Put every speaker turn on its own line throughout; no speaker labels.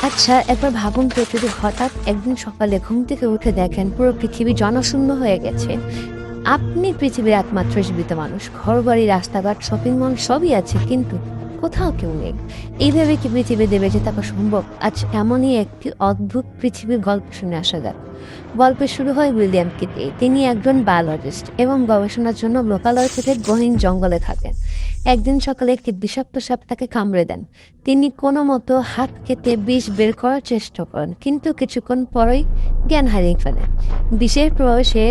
আচ্ছা, একবার ভাবুন তো যদি হঠাৎ একদিন সকালে ঘুম থেকে উঠে দেখেন পুরো পৃথিবী জনশূন্য হয়ে গেছে। আপনি পৃথিবীর একমাত্র জীবিত মানুষ। ঘরবাড়ি, রাস্তাঘাট, শপিং মল সবই আছে কিন্তু কোথাও কেউ নেই। এইভাবে কি পৃথিবীতে বেঁচে থাকা সম্ভব? আজ এমনই একটি অদ্ভুত পৃথিবীর গল্প শুনে আসা যাক। গল্প শুরু হয় উইলিয়াম কিট দিয়ে। তিনি একজন বায়োলজিস্ট এবং গবেষণার জন্য লোকালয় থেকে গহীন জঙ্গলে থাকেন। একদিন সকালে একটি বিষাক্ত সাপ তাকে কামড়ে দেন। তিনি কোনো মতো হাত কেটে বিষ বের করার চেষ্টা করেন, কিন্তু কিছুক্ষণ পরেই জ্ঞান হারিয়ে ফেলেন। বিষের প্রভাবে সে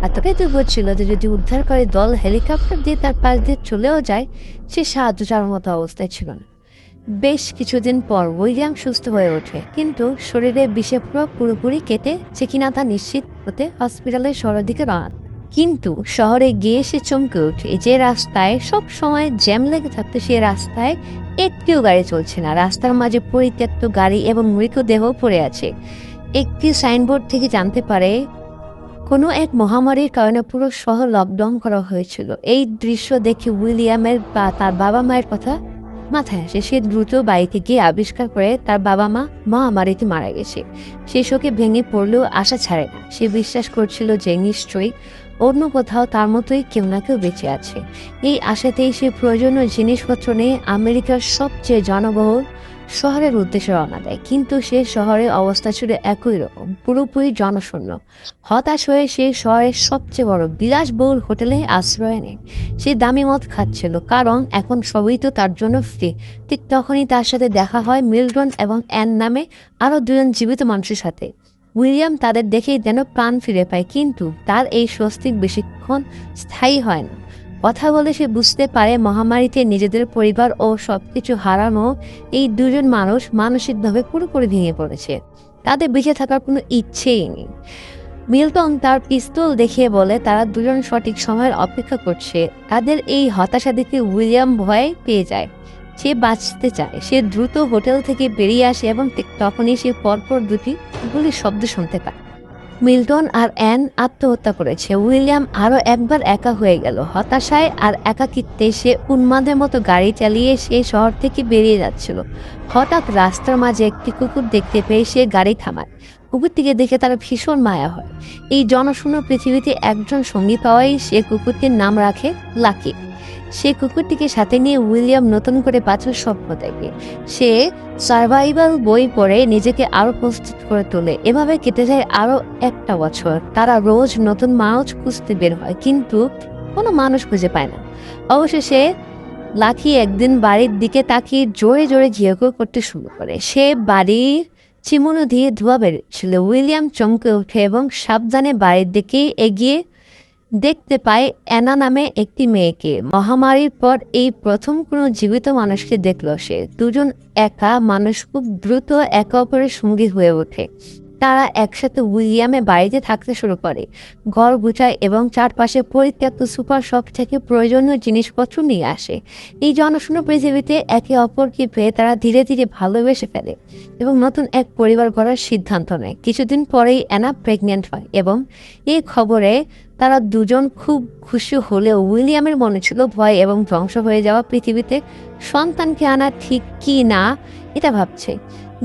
এতটাই দুর্বল ছিল যে যদি উদ্ধারকারী দল হেলিকপ্টার দিয়ে তার পাশ দিয়ে চলেও যায়, সে সাহায্য চাওয়ার মতো অবস্থায় ছিল না। বেশ কিছুদিন পর উইলিয়াম সুস্থ হয়ে ওঠে, কিন্তু শরীরে বিষের প্রভাব পুরোপুরি কেটেছে কিনা তা নিশ্চিত হতে হসপিটালের শহরের দিকে রওনা দেন। কিন্তু শহরে গিয়ে সে চমকে ওঠে যে রাস্তায় সব সময় জ্যাম লেগে থাকতো, সে রাস্তায় একটিও গাড়ি চলছে না। রাস্তার মাঝে পরিত্যক্ত গাড়ি এবং মৃতদেহ পড়ে আছে। একটি সাইনবোর্ড থেকে জানতে পারে কোনো এক মহামারীর কারণে পুরো শহর লকডাউন করা হয়েছিল। এই দৃশ্য দেখে উইলিয়ামের বা তার বাবা মায়ের কথা মাথায় আসে। সে দ্রুত বাড়িতে গিয়ে আবিষ্কার করে তার বাবা মা মহামারীতে মারা গেছে। সে শোকে ভেঙে পড়লেও আশা ছাড়ে না। সে বিশ্বাস করছিল যে নিশ্চয়ই অন্য কোথাও তার মতোই কেউ না কেউ বেঁচে আছে। এই আশাতেই সে প্রয়োজনীয় জিনিসপত্র নিয়ে আমেরিকার সবচেয়ে জনবহুল শহরের উদ্দেশ্যে রওনা দেয়। কিন্তু সে শহরের অবস্থা ছিল একই রকম, পুরোপুরি জনশূন্য। হতাশ হয়ে সে শহরের সবচেয়ে বড় বিলাসবহুল হোটেলে আশ্রয় নেয়। সে দামি মদ খাচ্ছিল, কারণ এখন সবই তো তার জন্য ফ্রি। ঠিক তখনই তার সাথে দেখা হয় মিল্টন এবং অ্যান নামে আরো দুজন জীবিত মানুষের সাথে। উইলিয়াম তাদের দেখেই যেন প্রাণ ফিরে পায়, কিন্তু তার এই স্বস্তি বেশিক্ষণ স্থায়ী হয় না। কথা বলে সে বুঝতে পারে মহামারীতে নিজেদের পরিবার ও সবকিছু হারানো এই দুজন মানুষ মানসিকভাবে পুরোপুরি ভেঙে পড়েছে। তাদের বেঁচে থাকার কোনো ইচ্ছেই নেই। মিল্টন তার পিস্তল দেখিয়ে বলে তারা দুজন সঠিক সময়ের অপেক্ষা করছে। তাদের এই হতাশা দেখে উইলিয়াম ভয় পেয়ে যায়। সে বাঁচতে চায়। সে দ্রুত হোটেল থেকে বেরিয়ে আসে এবং ঠিক তখনই সে পরপর দুটি গুলির শব্দ শুনতে পায়। মিল্টন আর অ্যান আত্মহত্যা করেছে। উইলিয়াম আরো একবার একা হয়ে গেল। হতাশায় আর একাকিত্বে সে উন্মাদের মতো গাড়ি চালিয়ে সে শহর থেকে বেরিয়ে যাচ্ছিল। হঠাৎ রাস্তার মাঝে একটি কুকুর দেখতে পেয়ে সে গাড়ি থামায়। কুকুরটিকে দেখে তার ভীষণ মায়া হয়। এই জনশূন্য পৃথিবীতে একজন সঙ্গী পাওয়াই সে কুকুরটির নাম রাখে লাকি। সে কুকুরটিকে সাথে নিয়ে উইলিয়াম নতুন করে বাঁচার স্বপ্ন দেখে। সে সার্ভাইভাল বই পড়ে নিজেকে আরো প্রস্তুত করে তোলে। এভাবে কেটে যায় আরো একটা বছর। তারা রোজ নতুন মানুষ খুঁজতে বের হয়, কিন্তু কোনো মানুষ খুঁজে পায় না। অবশেষে লাকি একদিন বাড়ির দিকে তাকিয়ে জোরে জোরে ঘিয়াঘুর করতে শুরু করে। সে বাড়ির চিমুনো দিয়ে ধোঁয়া বেরোচ্ছিল। উইলিয়াম চমকে ওঠে এবং সাবধানে বাড়ির দিকে এগিয়ে দেখতে পায় অ্যানা নামে একটি মেয়েকে। মহামারীর পর এই প্রথম কোনো জীবিত মানুষকে দেখল সে। দুজন একা মানুষ খুব দ্রুত একে অপরের সঙ্গী হয়ে ওঠে। তারা একসাথে উইলিয়ামে বাড়িতে থাকতে শুরু করে, ঘর গুছায় এবং চারপাশে পরিত্যক্ত সুপার শপ থেকে প্রয়োজনীয় জিনিসপত্র নিয়ে আসে। এই জনশূন্য পৃথিবীতে একে অপরকে পেয়ে তারা ধীরে ধীরে ভালোবেসে ফেলে এবং নতুন এক পরিবার গড়ার সিদ্ধান্ত নেয়। কিছুদিন পরেই অ্যানা প্রেগনেন্ট হয় এবং এই খবরে তারা দুজন খুব খুশি হলেও উইলিয়ামের মনে ছিল ভয় এবং ধ্বংস হয়ে যাওয়া পৃথিবীতে সন্তানকে আনা ঠিক কি না এটা ভাবছে।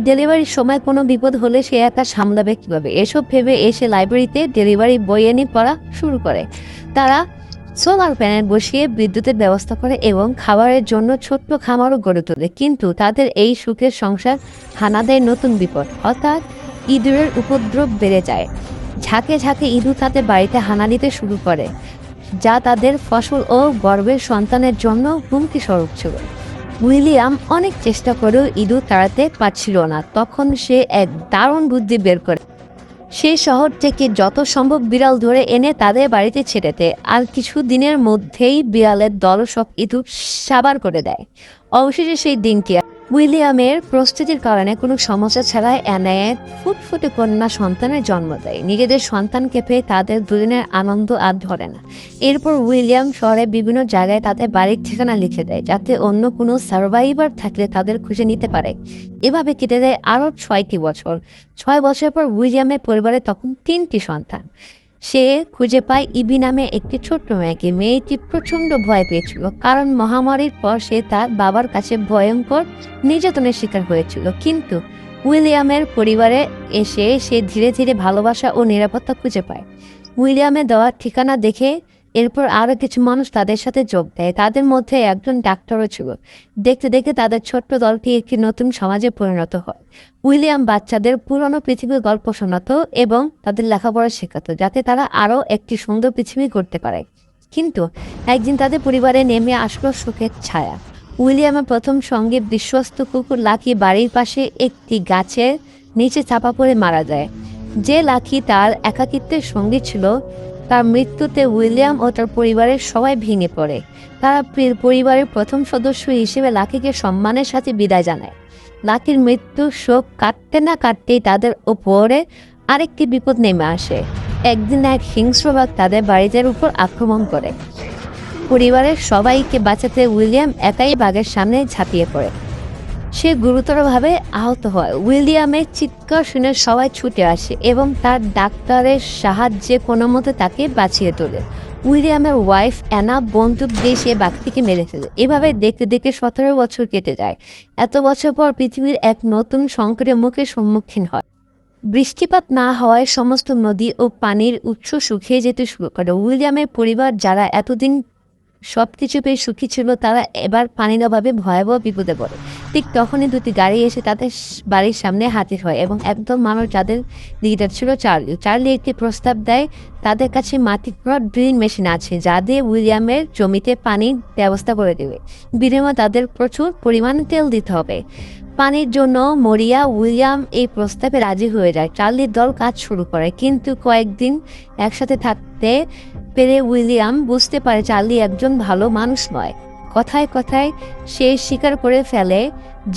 ডেলিভারির সময় কোনো বিপদ হলে সে একা সামলাবে কিভাবে, এসব ভেবে এসে লাইব্রেরিতে ডেলিভারি বই এনে পড়া শুরু করে। তারা সোলার প্যানেল বসিয়ে বিদ্যুতের ব্যবস্থা করে এবং খাবারের জন্য ছোট্ট খামারও গড়ে তোলে। কিন্তু তাদের এই সুখের সংসার হানা দেয় নতুন বিপদ। হঠাৎ ইঁদুরের উপদ্রব বেড়ে যায়। ঝাঁকে ঝাঁকে ইঁদুর তাদের বাড়িতে হানা দিতে শুরু করে, যা তাদের ফসল ও গর্ভের সন্তানের জন্য হুমকি স্বরূপ ছিল। উইলিয়াম অনেক চেষ্টা করেও ইঁদুর তাড়াতে পারছিল না। তখন সে এক দারুণ বুদ্ধি বের করে। সে শহর থেকে যত সম্ভব বিড়াল ধরে এনে তাদের বাড়িতে ছেড়ে দেয়। আর কিছু দিনের মধ্যেই বিড়ালের দল সব ইঁদুর সাবার করে দেয়। অবশেষে সেই দিনটি উইলিয়ামের প্রস্তুতির কারণে কোনো সমস্যা ছাড়াই অ্যানায় ফুটফুটে কন্যা সন্তানের জন্ম দেয়। নিজেদের সন্তানকে পেয়ে তাদের দুজনের আনন্দ আর ধরে না। এরপর উইলিয়াম শহরে বিভিন্ন জায়গায় তাদের বাড়ির ঠিকানা লিখে দেয়, যাতে অন্য কোনো সার্ভাইভার থাকলে তাদের খুঁজে নিতে পারে। এভাবে কেটে দেয় আরও 6টি বছর। 6 বছর পর উইলিয়ামের পরিবারে তখন 3টি সন্তান। সে খুঁজে পায় ইবি নামে একটি ছোট্ট মেয়েকে। মেয়েটি প্রচণ্ড ভয় পেয়েছিল, কারণ মহামারীর পর সে তার বাবার কাছে ভয়ঙ্কর নির্যাতনের শিকার হয়েছিল। কিন্তু উইলিয়ামের পরিবারে এসে সে ধীরে ধীরে ভালোবাসা ও নিরাপত্তা খুঁজে পায়। উইলিয়ামের দেওয়া ঠিকানা দেখে এরপর আরও কিছু মানুষ তাদের সাথে যোগ দেয়। তাদের মধ্যে একজন ডাক্তারও ছিল। দেখতে দেখতে তাদের ছোট্ট দলটি একটি নতুন সমাজে পরিণত হয়। উইলিয়াম বাচ্চাদের পুরনো পৃথিবীর গল্প শোনাতো এবং তাদের লেখাপড়া শেখাতো, যাতে তারা আরও একটি সুন্দর পৃথিবী করতে পারে। কিন্তু একদিন তাদের পরিবারে নেমে আসলো শোকের ছায়া। উইলিয়ামের প্রথম সঙ্গে বিশ্বস্ত কুকুর লাকি বাড়ির পাশে একটি গাছের নিচে চাপা পড়ে মারা যায়। যে লাকি তার একাকিত্বের সঙ্গী ছিল, তার মৃত্যুতে উইলিয়াম ও তার পরিবারের সবাই ভেঙে পড়ে। তারা পরিবারের প্রথম সদস্য হিসেবে লাকিকে সম্মানের সাথে বিদায় জানায়। লাকির মৃত্যুর শোক কাটতে না কাটতেই তাদের উপরে আরেকটি বিপদ নেমে আসে। একদিন এক হিংস্র বাঘ তাদের বাড়িদের উপর আক্রমণ করে। পরিবারের সবাইকে বাঁচাতে উইলিয়াম একাই বাঘের সামনে ঝাঁপিয়ে পড়ে। সে গুরুতরভাবে আহত হয়। উইলিয়ামের চিৎকার শুনে সবাই ছুটে আসে এবং তার ডাক্তারের সাহায্যে কোনো মতে তাকে বাঁচিয়ে তোলে। উইলিয়ামের ওয়াইফ অ্যানা বন্দুক দিয়ে সে বাঘটিকে মেরে ফেলে। এভাবে দেখতে দেখতে 17 বছর কেটে যায়। এত বছর পর পৃথিবীর এক নতুন সংকটের মুখে সম্মুখীন হয়। বৃষ্টিপাত না হওয়ায় সমস্ত নদী ও পানির উৎস শুকিয়ে যেতে শুরু করে। উইলিয়ামের পরিবার, যারা এতদিন সবকিছু পেয়ে সুখী ছিল, তারা এবার পানির অভাবে ভয়াবহ বিপদে পড়ে। ঠিক তখনই দুটি গাড়ি এসে তাদের বাড়ির সামনে হাজির হয় এবং একদম মানুষ, যাদের লিডার ছিল চার্লি। চার্লি একটি প্রস্তাব দেয়। তাদের কাছে মাটি খোঁড়ার ড্রিল মেশিন আছে, যা দিয়ে উইলিয়ামের জমিতে পানির ব্যবস্থা করে দেবে। বিনিময়ে তাদের প্রচুর পরিমাণে তেল দিতে হবে। পানির জন্য মরিয়া উইলিয়াম এই প্রস্তাবে রাজি হয়ে যায়। চার্লির দল কাজ শুরু করে, কিন্তু কয়েকদিন একসাথে থাকতে পেরে উইলিয়াম বুঝতে পারে চার্লি একজন ভালো মানুষ নয়। কথায় কথায় সে স্বীকার করে ফেলে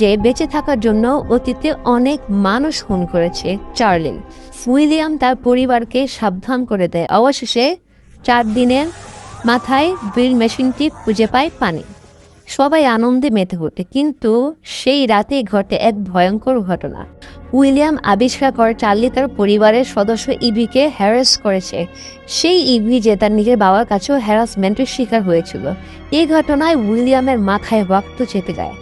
যে বেঁচে থাকার জন্য অতীতে অনেক মানুষ খুন করেছে চার্লি। উইলিয়াম তার পরিবারকে সাবধান করে দেয়। অবশেষে 4 দিনের মাথায় ড্রিল মেশিনটি খুঁজে পায় পানি। সবাই আনন্দে মেতে ওঠে, কিন্তু সেই রাতে ঘটে এক ভয়ঙ্কর ঘটনা। উইলিয়াম আবিষ্কার করে চার্লি তার পরিবারের সদস্য ইভিকে হ্যারাস করেছে। সেই ইভি যে তার নিজের বাবার কাছেও হ্যারাসমেন্টের শিকার হয়েছিল। এই ঘটনায় উইলিয়ামের মাথায় রক্ত চেপে যায়।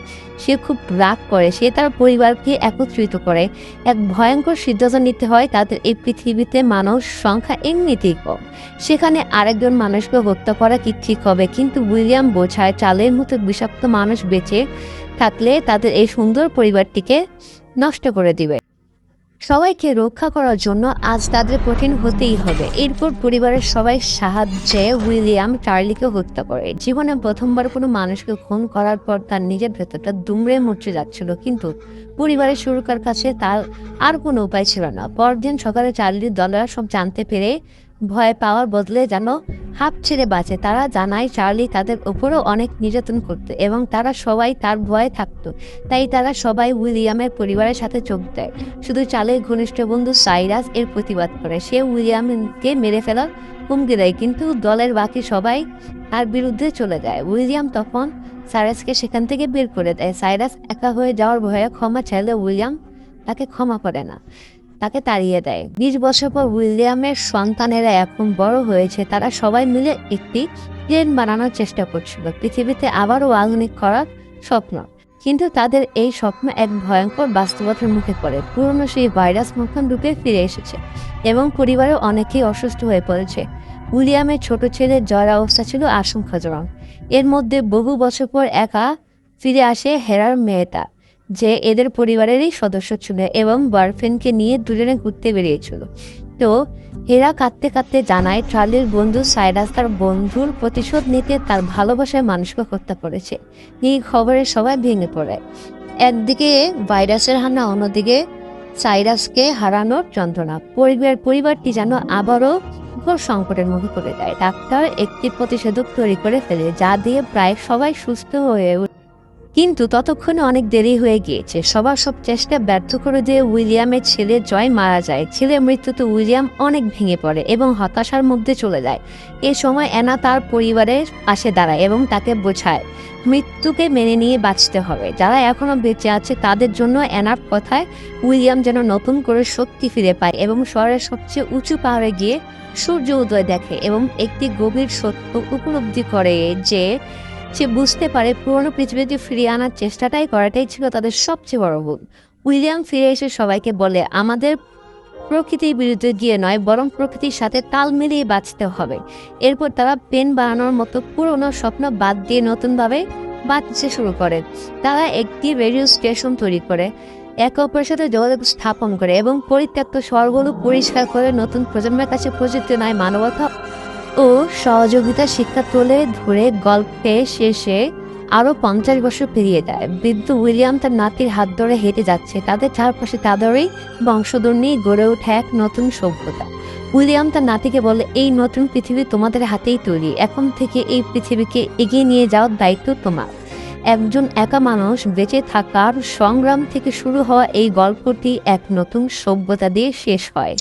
সে খুব রাগ করে। সে তার পরিবারকে একত্রিত করে। এক ভয়ঙ্কর সিদ্ধান্ত নিতে হয়। তাদের এই পৃথিবীতে মানুষ সংখ্যা এমনিতেই কম, সেখানে আরেকজন মানুষকে হত্যা করা কি ঠিক হবে? কিন্তু উইলিয়াম বোঝায় চালের মতো বিষাক্ত মানুষ বেঁচে থাকলে তাদের এই সুন্দর পরিবারটিকে নষ্ট করে দিবে। সবাইকে রক্ষা করার জন্য আজ তাদের কঠিন হতেই হবে। এরপর পরিবারের সবাই সাহায্যে উইলিয়াম চার্লিকে হত্যা করে। জীবনে প্রথমবার কোনো মানুষকে খুন করার পর তার নিজের ভেতরটা দুমড়ে মুচড়ে যাচ্ছিল, কিন্তু পরিবারের সুরক্ষার কাছে তার আর কোনো উপায় ছিল না। পরদিন সকালে চার্লির দলেরা সব জানতে পেরে ভয় পাওয়ার বদলে যেন হাঁপ ছেড়ে বাঁচে। তারা জানায় চার্লি তাদের উপরও অনেক নির্যাতন করত এবং তারা সবাই তার ভয়ে থাকতো। তাই তারা সবাই উইলিয়ামের পরিবারের সাথে যোগ দেয়। শুধু চার্লির ঘনিষ্ঠ বন্ধু সাইরাস এর প্রতিবাদ করে। সে উইলিয়ামকে মেরে ফেলার হুমকি দেয়, কিন্তু দলের বাকি সবাই তার বিরুদ্ধে চলে যায়। উইলিয়াম তখন সাইরাসকে সেখান থেকে বের করে দেয়। সাইরাস একা হয়ে যাওয়ার ভয়ে ক্ষমা চাইলে উইলিয়াম তাকে ক্ষমা করে না, তাকে তাড়িয়ে দেয়। 20 বছর পর উইলিয়ামের সন্তানেরা এখন বড় হয়েছে। তারা সবাই মিলে একটি প্লেন বানানোর চেষ্টা করছিল, পৃথিবীতে আবারও আধুনিক করার স্বপ্ন। কিন্তু তাদের এই স্বপ্ন এক ভয়ঙ্কর বাস্তবতার মুখে পড়ে। পুরনো সেই ভাইরাস নতুন রূপে ফিরে এসেছে এবং পরিবারের অনেকেই অসুস্থ হয়ে পড়েছে। উইলিয়ামের ছোট ছেলের জ্বর অবস্থা ছিল আশঙ্কাজনক। এর মধ্যে বহু বছর পর একা ফিরে আসে হেরার মেয়েটা, যে এদের পরিবারেরই সদস্য ছিল এবং বয়ফ্রেন্ডকে নিয়ে দুজনে ঘুরতে বেরিয়েছিল। তো হেরা কাঁদতে কাঁদতে জানায় চার্লির বন্ধু সাইরাস তার বন্ধুর প্রতিশোধ নিতে তার ভালোবাসায় মানুষকে হত্যা করেছে। এই খবরে সবাই ভেঙে পড়ে। একদিকে ভাইরাসের হানা, অন্যদিকে সাইরাসকে হারানোর যন্ত্রণা। পরিবারটি যেন আবারও ঘোর সংকটের মুখে পড়ে যায়। ডাক্তার একটি প্রতিষেধক তৈরি করে ফেলে, যা দিয়ে প্রায় সবাই সুস্থ হয়ে ওঠে। কিন্তু ততক্ষণে অনেক দেরি হয়ে গিয়েছে। সবার সব চেষ্টা ব্যর্থ করে দিয়ে উইলিয়ামের ছেলে জয় মারা যায়। ছেলের মৃত্যুতে উইলিয়াম অনেক ভেঙে পড়ে এবং হতাশার মধ্যে চলে যায়। এ সময় অ্যানা তার পরিবারের পাশে দাঁড়ায় এবং তাকে বোঝায় মৃত্যুকে মেনে নিয়ে বাঁচতে হবে। যারা এখনো বেঁচে আছে তাদের জন্য অ্যানার কথায় উইলিয়াম যেন নতুন করে শক্তি ফিরে পায় এবং শহরের সবচেয়ে উঁচু পাহাড়ে গিয়ে সূর্য উদয় দেখে এবং একটি গভীর সত্য উপলব্ধি করে যে সে বুঝতে পারে পুরনো পৃথিবীতে ফিরিয়ে আনার চেষ্টাটাই করাটাই ছিল তাদের সবচেয়ে বড় ভুল। উইলিয়াম ফিরে এসে সবাইকে বলে, আমাদের প্রকৃতির বিরুদ্ধে গিয়ে নয়, বরং প্রকৃতির সাথে তাল মিলিয়ে বাঁচতে হবে। এরপর তারা পেন বানানোর মতো পুরনো স্বপ্ন বাদ দিয়ে নতুনভাবে বাঁচতে শুরু করে। তারা একটি রেডিও স্টেশন তৈরি করে, একে অপরের সাথে যোগাযোগ স্থাপন করে এবং পরিত্যক্ত শহরগুলো পরিষ্কার করে নতুন প্রজন্মের কাছে প্রযুক্তি নয়, মানবতা ও সহযোগিতার শিক্ষা তুলে ধরে গল্পে শেষে আরও 50 বছর পেরিয়ে যায়। বৃদ্ধ উইলিয়াম তার নাতির হাত ধরে হেঁটে যাচ্ছে, তাদের চারপাশে তাদেরই বংশধর নিয়ে গড়ে ওঠে এক নতুন সভ্যতা। উইলিয়াম তার নাতিকে বলে, এই নতুন পৃথিবী তোমাদের হাতেই তৈরি, এখন থেকে এই পৃথিবীকে এগিয়ে নিয়ে যাওয়ার দায়িত্ব তোমার। একজন একা মানুষ বেঁচে থাকার সংগ্রাম থেকে শুরু হওয়া এই গল্পটি এক নতুন সভ্যতা দিয়ে শেষ হয়।